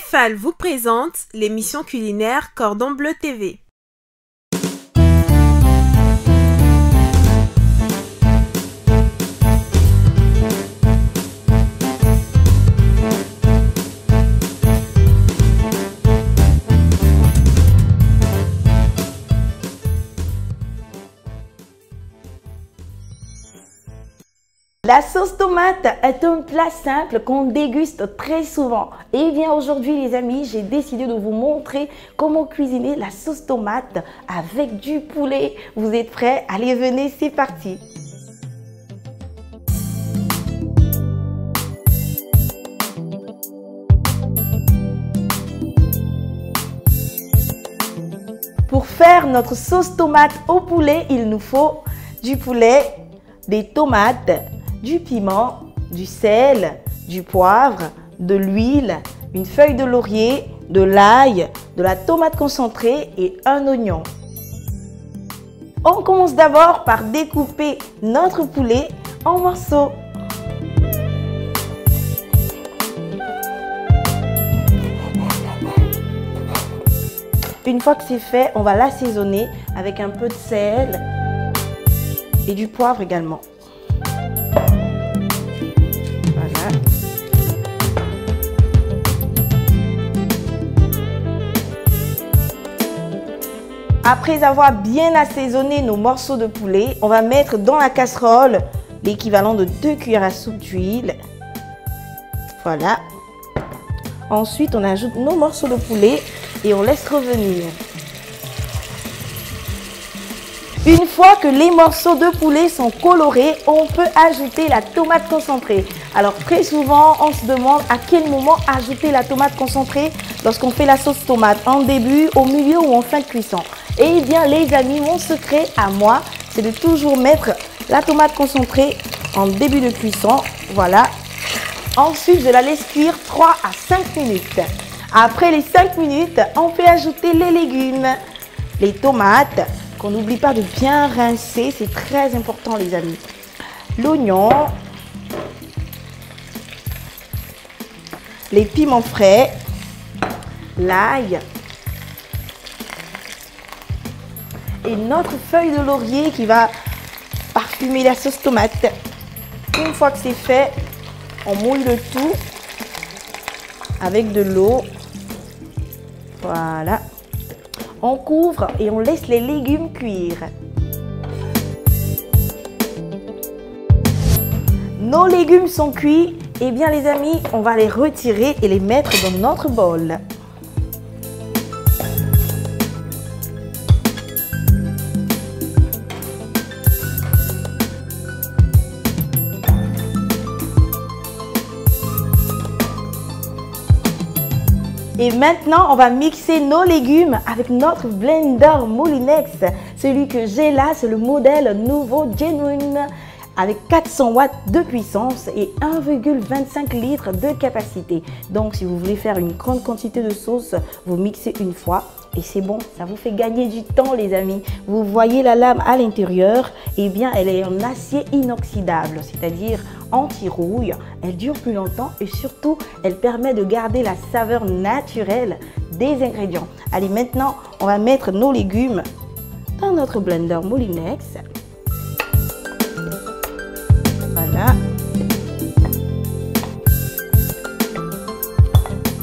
Céphale vous présente l'émission culinaire Cordon Bleu TV. La sauce tomate est un plat simple qu'on déguste très souvent. Et bien aujourd'hui les amis, j'ai décidé de vous montrer comment cuisiner la sauce tomate avec du poulet. Vous êtes prêts? Allez, venez, c'est parti! Pour faire notre sauce tomate au poulet, il nous faut du poulet, des tomates, du piment, du sel, du poivre, de l'huile, une feuille de laurier, de l'ail, de la tomate concentrée et un oignon. On commence d'abord par découper notre poulet en morceaux. Une fois que c'est fait, on va l'assaisonner avec un peu de sel et du poivre également. Voilà. Après avoir bien assaisonné nos morceaux de poulet, on va mettre dans la casserole l'équivalent de 2 cuillères à soupe d'huile. Voilà. Ensuite, on ajoute nos morceaux de poulet et on laisse revenir. Une fois que les morceaux de poulet sont colorés, on peut ajouter la tomate concentrée. Alors très souvent, on se demande à quel moment ajouter la tomate concentrée lorsqu'on fait la sauce tomate, en début, au milieu ou en fin de cuisson. Eh bien les amis, mon secret à moi, c'est de toujours mettre la tomate concentrée en début de cuisson. Voilà. Ensuite, je la laisse cuire 3 à 5 minutes. Après les 5 minutes, on peut ajouter les légumes, les tomates, qu'on n'oublie pas de bien rincer, c'est très important les amis. L'oignon, les piments frais, l'ail et notre feuille de laurier qui va parfumer la sauce tomate. Une fois que c'est fait, on mouille le tout avec de l'eau. Voilà. On couvre et on laisse les légumes cuire. Nos légumes sont cuits. Eh bien les amis, on va les retirer et les mettre dans notre bol. Et maintenant, on va mixer nos légumes avec notre blender Moulinex. Celui que j'ai là, c'est le modèle nouveau Genuine avec 400 watts de puissance et 1,25 litres de capacité. Donc, si vous voulez faire une grande quantité de sauce, vous mixez une fois et c'est bon. Ça vous fait gagner du temps, les amis. Vous voyez la lame à l'intérieur, eh bien, elle est en acier inoxydable, c'est-à-dire anti-rouille. Elle dure plus longtemps et surtout, elle permet de garder la saveur naturelle des ingrédients. Allez, maintenant, on va mettre nos légumes dans notre blender Moulinex. Voilà.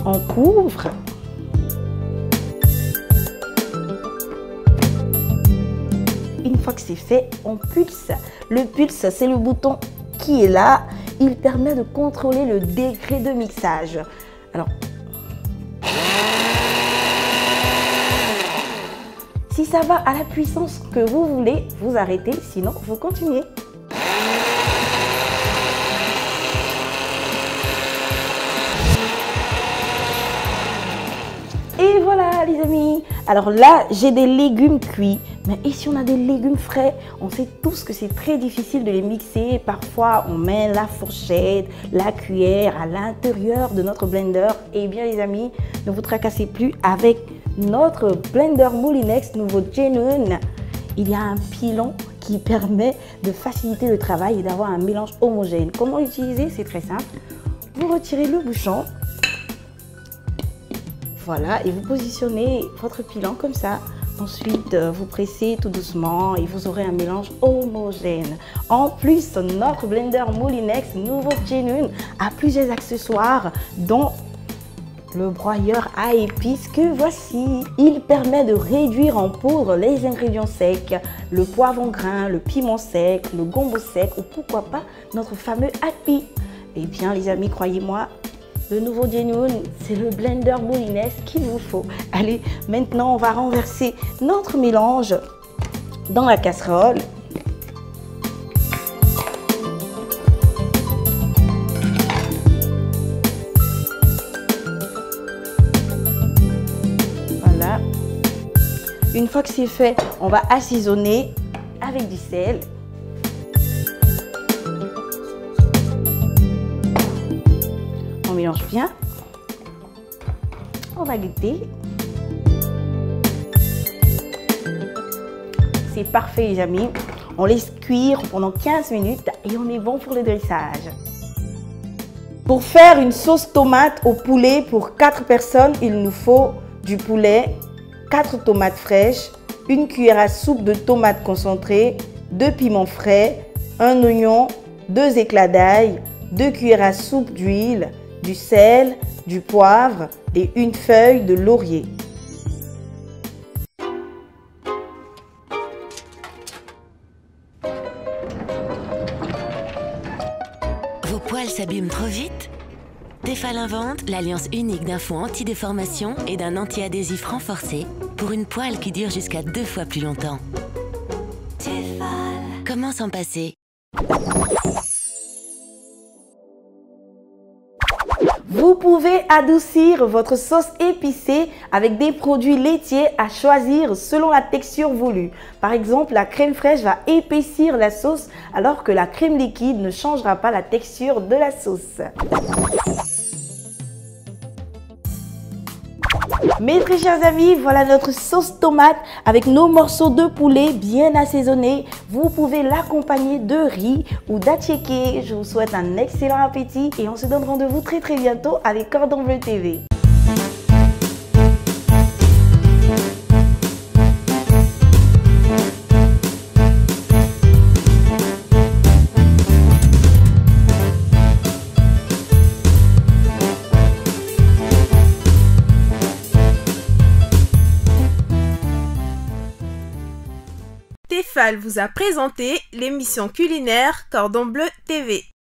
On couvre. Une fois que c'est fait, on pulse. Le pulse, c'est le bouton qui est là. Il permet de contrôler le degré de mixage. Alors, si ça va à la puissance que vous voulez, vous arrêtez, sinon vous continuez. Et voilà les amis. Alors là, j'ai des légumes cuits. Mais et si on a des légumes frais, on sait tous que c'est très difficile de les mixer. Parfois, on met la fourchette, la cuillère à l'intérieur de notre blender. Eh bien les amis, ne vous tracassez plus avec notre blender Moulinex nouveau Genuine. Il y a un pilon qui permet de faciliter le travail et d'avoir un mélange homogène. Comment l'utiliser? C'est très simple. Vous retirez le bouchon. Voilà, et vous positionnez votre pilon comme ça. Ensuite, vous pressez tout doucement et vous aurez un mélange homogène. En plus, notre blender Moulinex nouveau Genuine a plusieurs accessoires dont le broyeur à épices que voici. Il permet de réduire en poudre les ingrédients secs, le poivron grain, le piment sec, le gombo sec ou pourquoi pas notre fameux api. Eh bien les amis, croyez-moi, le nouveau Genuine, c'est le blender Moulinex qu'il vous faut. Allez, maintenant on va renverser notre mélange dans la casserole. Voilà. Une fois que c'est fait, on va assaisonner avec du sel. On mélange bien. On va goûter. C'est parfait les amis. On laisse cuire pendant 15 minutes et on est bon pour le dressage. Pour faire une sauce tomate au poulet pour 4 personnes, il nous faut du poulet, 4 tomates fraîches, une cuillère à soupe de tomates concentrées, 2 piments frais, un oignon, 2 éclats d'ail, 2 cuillères à soupe d'huile, du sel, du poivre et une feuille de laurier. Vos poils s'abîment trop vite? Tefal invente l'alliance unique d'un fond anti-déformation et d'un anti-adhésif renforcé pour une poêle qui dure jusqu'à 2 fois plus longtemps. Tefal. Comment s'en passer? Vous pouvez adoucir votre sauce épicée avec des produits laitiers à choisir selon la texture voulue. Par exemple, la crème fraîche va épaissir la sauce alors que la crème liquide ne changera pas la texture de la sauce. Mes très chers amis, voilà notre sauce tomate avec nos morceaux de poulet bien assaisonnés. Vous pouvez l'accompagner de riz ou d'attiéké. Je vous souhaite un excellent appétit et on se donne rendez-vous très bientôt avec Cordon Bleu TV. Tefal vous a présenté l'émission culinaire Cordon Bleu TV.